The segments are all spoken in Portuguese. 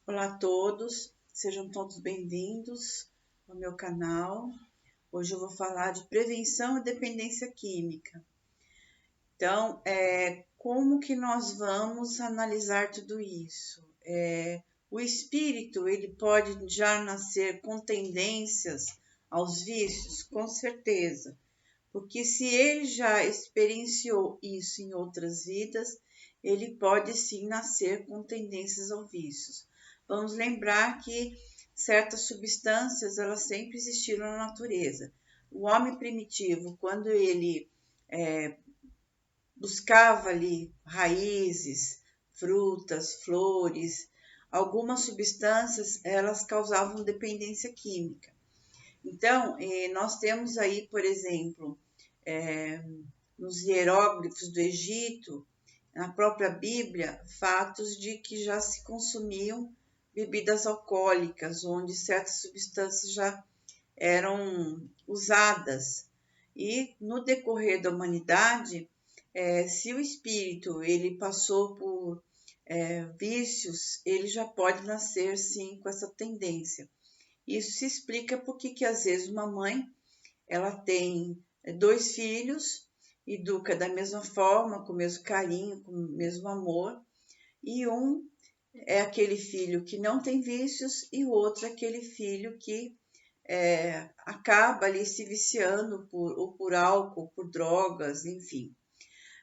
Olá a todos, sejam todos bem-vindos ao meu canal. Hoje eu vou falar de prevenção e dependência química. Então, como que nós vamos analisar tudo isso? O espírito, ele pode já nascer com tendências aos vícios? Com certeza, porque se ele já experienciou isso em outras vidas, ele pode sim nascer com tendências aos vícios. Vamos lembrar que certas substâncias, elas sempre existiram na natureza. O homem primitivo, quando ele buscava ali raízes, frutas, flores, algumas substâncias, elas causavam dependência química. Então, nós temos aí, por exemplo, nos hieróglifos do Egito, na própria Bíblia, fatos de que já se consumiam bebidas alcoólicas, onde certas substâncias já eram usadas. E no decorrer da humanidade, se o espírito ele passou por vícios, ele já pode nascer sim com essa tendência. Isso se explica porque que às vezes uma mãe ela tem 2 filhos, educa da mesma forma, com o mesmo carinho, com o mesmo amor, e um é aquele filho que não tem vícios e o outro é aquele filho que acaba ali se viciando ou por álcool, por drogas, enfim.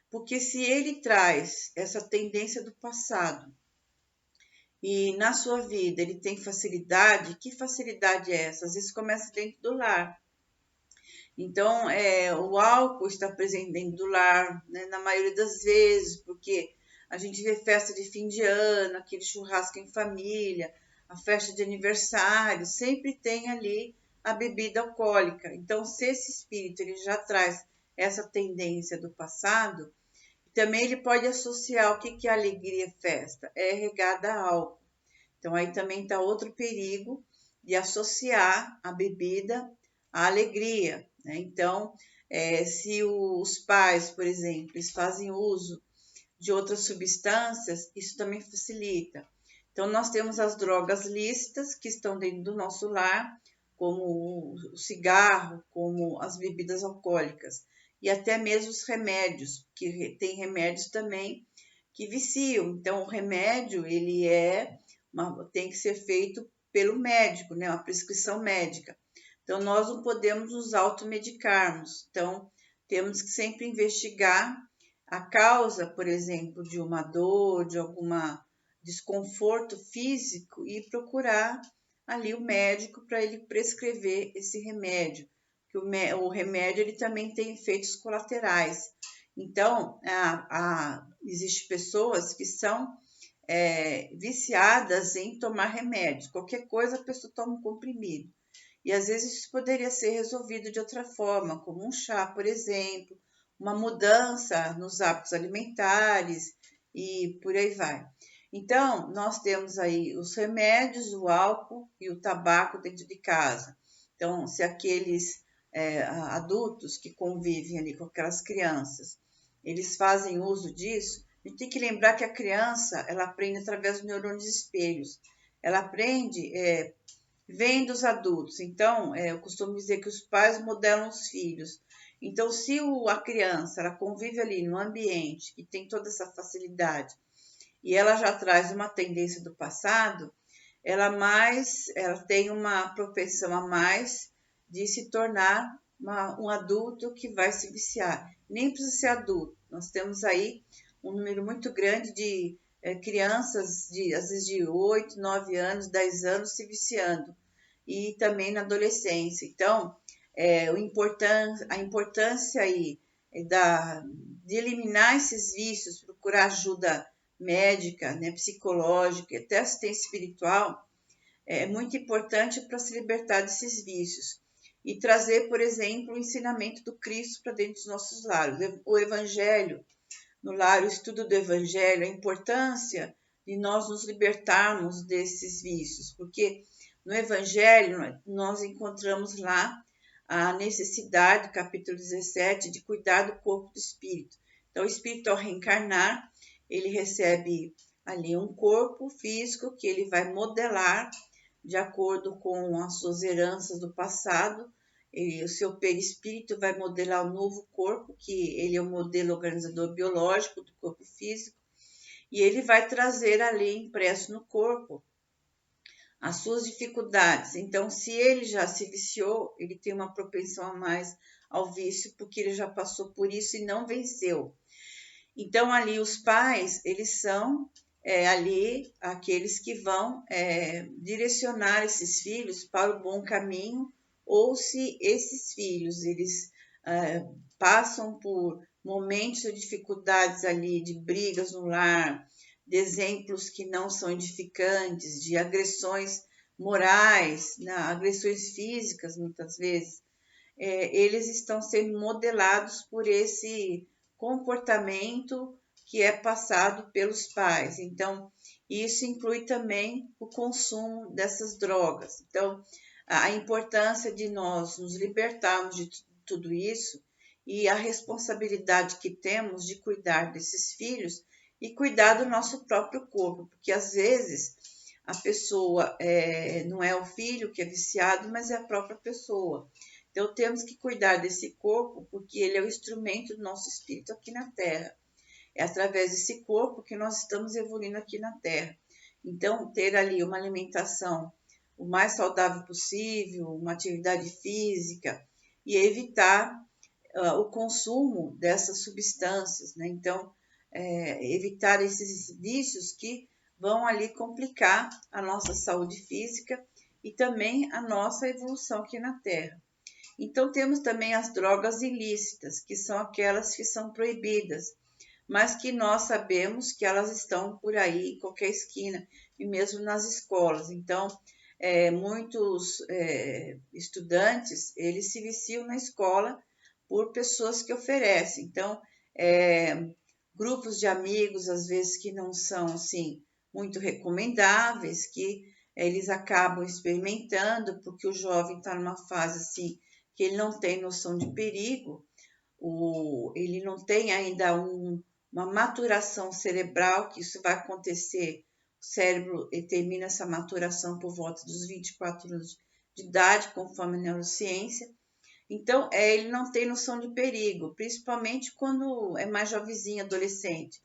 Porque se ele traz essa tendência do passado e na sua vida ele tem facilidade, que facilidade é essa? Às vezes começa dentro do lar. Então, o álcool está presente dentro do lar, né, na maioria das vezes, porque a gente vê festa de fim de ano, aquele churrasco em família, a festa de aniversário, sempre tem ali a bebida alcoólica. Então, se esse espírito ele já traz essa tendência do passado, também ele pode associar o que é alegria e festa? É regada a álcool. Então, aí também está outro perigo de associar a bebida à alegria, né? Então, se os pais, por exemplo, eles fazem uso de outras substâncias, isso também facilita. Então, nós temos as drogas lícitas que estão dentro do nosso lar, como o cigarro, como as bebidas alcoólicas, e até mesmo os remédios, que tem remédios também que viciam. Então, o remédio, ele tem que ser feito pelo médico, né? Uma prescrição médica. Então, nós não podemos nos automedicarmos. Então, temos que sempre investigar a causa, por exemplo, de uma dor, de algum desconforto físico e procurar ali o médico para ele prescrever esse remédio. Que o remédio ele também tem efeitos colaterais. Então, existem pessoas que são viciadas em tomar remédios. Qualquer coisa a pessoa toma um comprimido. E às vezes isso poderia ser resolvido de outra forma, como um chá, por exemplo, uma mudança nos hábitos alimentares e por aí vai. Então, nós temos aí os remédios, o álcool e o tabaco dentro de casa. Então, se aqueles adultos que convivem ali com aquelas crianças, eles fazem uso disso, a gente tem que lembrar que a criança, ela aprende através dos neurônios espelhos. Ela aprende vendo os adultos. Então, eu costumo dizer que os pais modelam os filhos. Então, se a criança ela convive ali no ambiente que tem toda essa facilidade e ela já traz uma tendência do passado, ela tem uma propensão a mais de se tornar um adulto que vai se viciar. Nem precisa ser adulto. Nós temos aí um número muito grande de crianças, às vezes de 8, 9 anos, 10 anos, se viciando. E também na adolescência. Então, a importância aí de eliminar esses vícios, procurar ajuda médica, né, psicológica, até assistência espiritual, é muito importante para se libertar desses vícios e trazer, por exemplo, o ensinamento do Cristo para dentro dos nossos lares. O Evangelho, no lar, o estudo do Evangelho, a importância de nós nos libertarmos desses vícios, porque no Evangelho nós encontramos lá a necessidade, capítulo 17, de cuidar do corpo do espírito. Então, o espírito, ao reencarnar, ele recebe ali um corpo físico que ele vai modelar de acordo com as suas heranças do passado. E o seu perispírito vai modelar o novo corpo, que ele é o modelo organizador biológico do corpo físico, e ele vai trazer ali impresso no corpo as suas dificuldades. Então, se ele já se viciou, ele tem uma propensão a mais ao vício, porque ele já passou por isso e não venceu. Então, ali os pais, eles são ali aqueles que vão direcionar esses filhos para o bom caminho, ou se esses filhos, eles passam por momentos de dificuldades ali, de brigas no lar, de exemplos que não são edificantes, de agressões morais, né, agressões físicas, muitas vezes, eles estão sendo modelados por esse comportamento que é passado pelos pais. Então, isso inclui também o consumo dessas drogas. Então, a importância de nós nos libertarmos de tudo isso e a responsabilidade que temos de cuidar desses filhos e cuidar do nosso próprio corpo, porque às vezes a pessoa não é o filho que é viciado, mas é a própria pessoa. Então, temos que cuidar desse corpo, porque ele é o instrumento do nosso espírito aqui na Terra. É através desse corpo que nós estamos evoluindo aqui na Terra. Então, ter ali uma alimentação o mais saudável possível, uma atividade física e evitar o consumo dessas substâncias, né? Então, evitar esses vícios que vão ali complicar a nossa saúde física e também a nossa evolução aqui na Terra. Então, temos também as drogas ilícitas, que são aquelas que são proibidas, mas que nós sabemos que elas estão por aí, em qualquer esquina, e mesmo nas escolas. Então, muitos estudantes, eles se viciam na escola por pessoas que oferecem. Então, grupos de amigos, às vezes, que não são, assim, muito recomendáveis, que eles acabam experimentando, porque o jovem está numa fase, assim, que ele não tem noção de perigo, ele não tem ainda uma maturação cerebral, que isso vai acontecer, o cérebro termina essa maturação por volta dos 24 anos de idade, conforme a neurociência. Então, ele não tem noção de perigo, principalmente quando é mais jovenzinho, adolescente.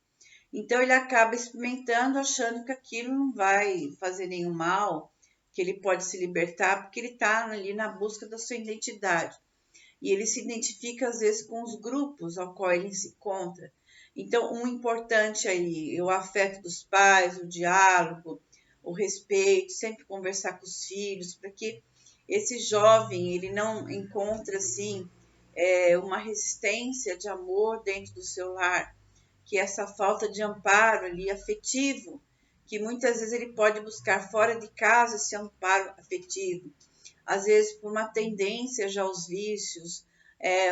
Então, ele acaba experimentando, achando que aquilo não vai fazer nenhum mal, que ele pode se libertar, porque ele está ali na busca da sua identidade. E ele se identifica, às vezes, com os grupos ao qual ele se encontra. Então, um importante aí é o afeto dos pais, o diálogo, o respeito, sempre conversar com os filhos, para que esse jovem ele não encontre, assim, uma resistência de amor dentro do seu lar, que essa falta de amparo ali afetivo, que muitas vezes ele pode buscar fora de casa esse amparo afetivo, às vezes por uma tendência já aos vícios,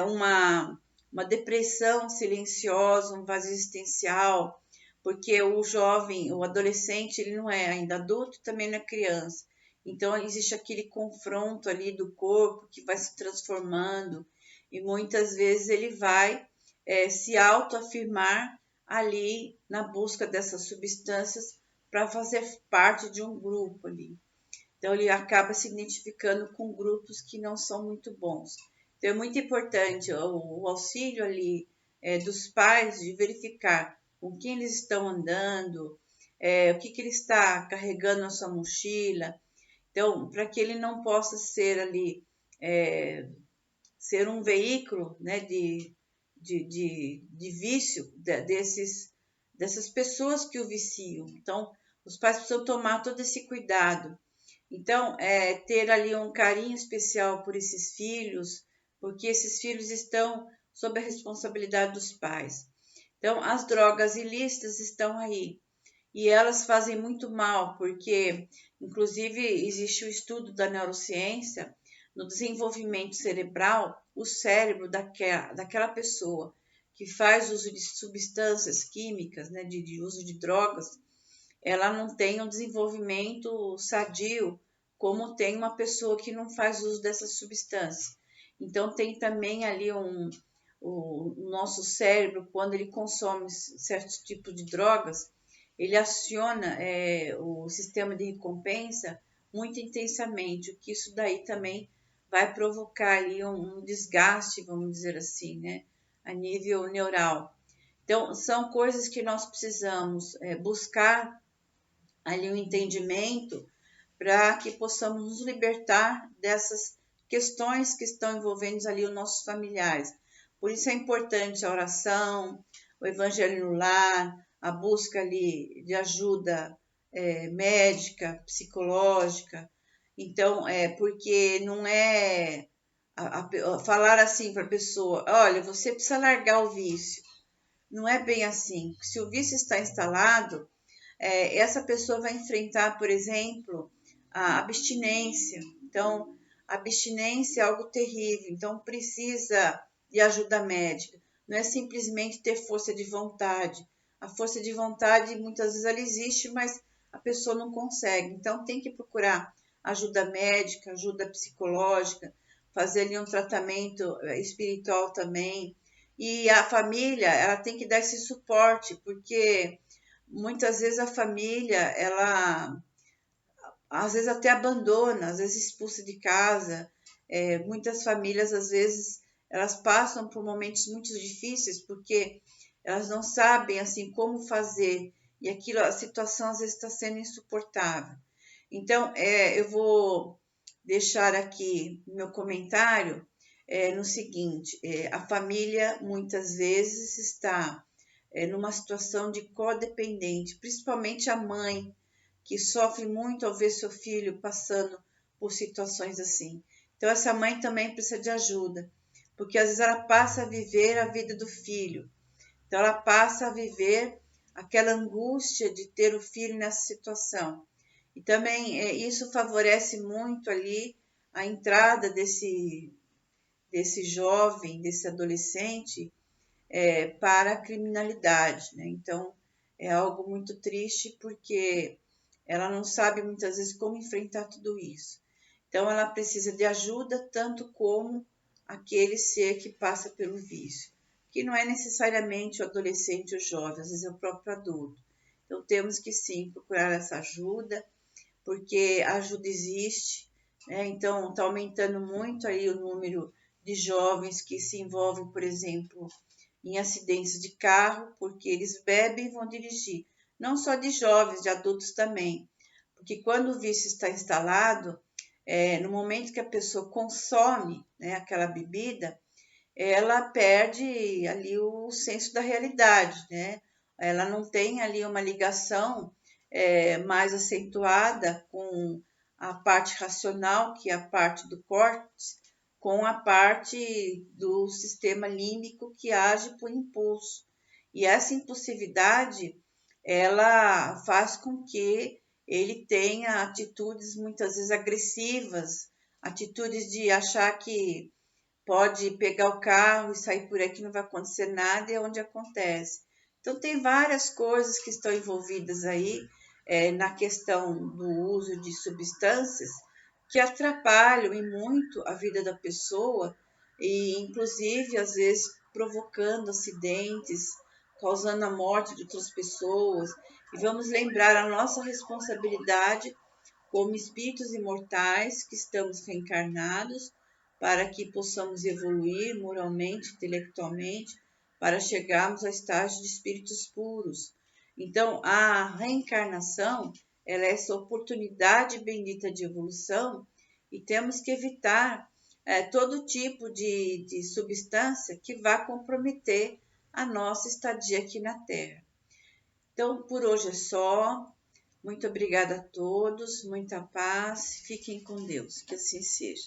uma depressão silenciosa, um vazio existencial, porque o jovem, o adolescente, ele não é ainda adulto, também não é criança. Então, existe aquele confronto ali do corpo que vai se transformando e muitas vezes ele vai se autoafirmar ali na busca dessas substâncias para fazer parte de um grupo ali. Então, ele acaba se identificando com grupos que não são muito bons. Então, é muito importante o auxílio ali dos pais de verificar com quem eles estão andando, o que ele está carregando na sua mochila. Então, para que ele não possa ser ali, ser um veículo, né, de vício dessas pessoas que o viciam. Então, os pais precisam tomar todo esse cuidado. Então, ter ali um carinho especial por esses filhos, porque esses filhos estão sob a responsabilidade dos pais. Então, as drogas ilícitas estão aí e elas fazem muito mal, porque, inclusive, existe o estudo da neurociência no desenvolvimento cerebral, o cérebro daquela pessoa que faz uso de substâncias químicas, né, de uso de drogas, ela não tem um desenvolvimento sadio como tem uma pessoa que não faz uso dessas substâncias. Então, tem também ali o nosso cérebro, quando ele consome certos tipos de drogas, ele aciona o sistema de recompensa muito intensamente, o que isso daí também vai provocar ali um desgaste, vamos dizer assim, né, a nível neural. Então, são coisas que nós precisamos buscar ali um entendimento para que possamos nos libertar dessas questões que estão envolvendo ali os nossos familiares. Por isso é importante a oração, o evangelho no lar, a busca ali de ajuda médica, psicológica. Então, porque não é falar assim para a pessoa, olha, você precisa largar o vício. Não é bem assim. Se o vício está instalado, essa pessoa vai enfrentar, por exemplo, a abstinência. Então, a abstinência é algo terrível, então precisa de ajuda médica. Não é simplesmente ter força de vontade. A força de vontade, muitas vezes, ela existe, mas a pessoa não consegue. Então, tem que procurar ajuda médica, ajuda psicológica, fazer ali um tratamento espiritual também. E a família, ela tem que dar esse suporte, porque muitas vezes a família, ela às vezes até abandona, às vezes expulsa de casa. Muitas famílias, às vezes, elas passam por momentos muito difíceis porque elas não sabem assim como fazer e aquilo, a situação às vezes está sendo insuportável. Então, eu vou deixar aqui meu comentário no seguinte: a família muitas vezes está numa situação de codependente, principalmente a mãe, que sofre muito ao ver seu filho passando por situações assim. Então, essa mãe também precisa de ajuda, porque às vezes ela passa a viver a vida do filho. Então, ela passa a viver aquela angústia de ter o filho nessa situação. E também isso favorece muito ali a entrada desse jovem, desse adolescente, para a criminalidade, né? Então, é algo muito triste porque ela não sabe muitas vezes como enfrentar tudo isso. Então, ela precisa de ajuda tanto como aquele ser que passa pelo vício, que não é necessariamente o adolescente ou o jovem, às vezes é o próprio adulto. Então, temos que sim procurar essa ajuda, porque a ajuda existe, né? Então, está aumentando muito aí o número de jovens que se envolvem, por exemplo, em acidentes de carro, porque eles bebem e vão dirigir. Não só de jovens, de adultos também. Porque quando o vício está instalado, no momento que a pessoa consome, né, aquela bebida, ela perde ali o senso da realidade, né? Ela não tem ali uma ligação mais acentuada com a parte racional, que é a parte do córtex, com a parte do sistema límbico que age por impulso. E essa impulsividade, ela faz com que ele tenha atitudes muitas vezes agressivas, atitudes de achar que pode pegar o carro e sair por aí que não vai acontecer nada, e é onde acontece. Então, tem várias coisas que estão envolvidas aí na questão do uso de substâncias que atrapalham e muito a vida da pessoa e, inclusive, às vezes provocando acidentes, causando a morte de outras pessoas. E vamos lembrar a nossa responsabilidade como espíritos imortais que estamos reencarnados para que possamos evoluir moralmente, intelectualmente, para chegarmos a estágio de espíritos puros. Então, a reencarnação, ela é essa oportunidade bendita de evolução e temos que evitar todo tipo de substância que vá comprometer a nossa estadia aqui na Terra. Então, por hoje é só. Muito obrigada a todos, muita paz, fiquem com Deus, que assim seja.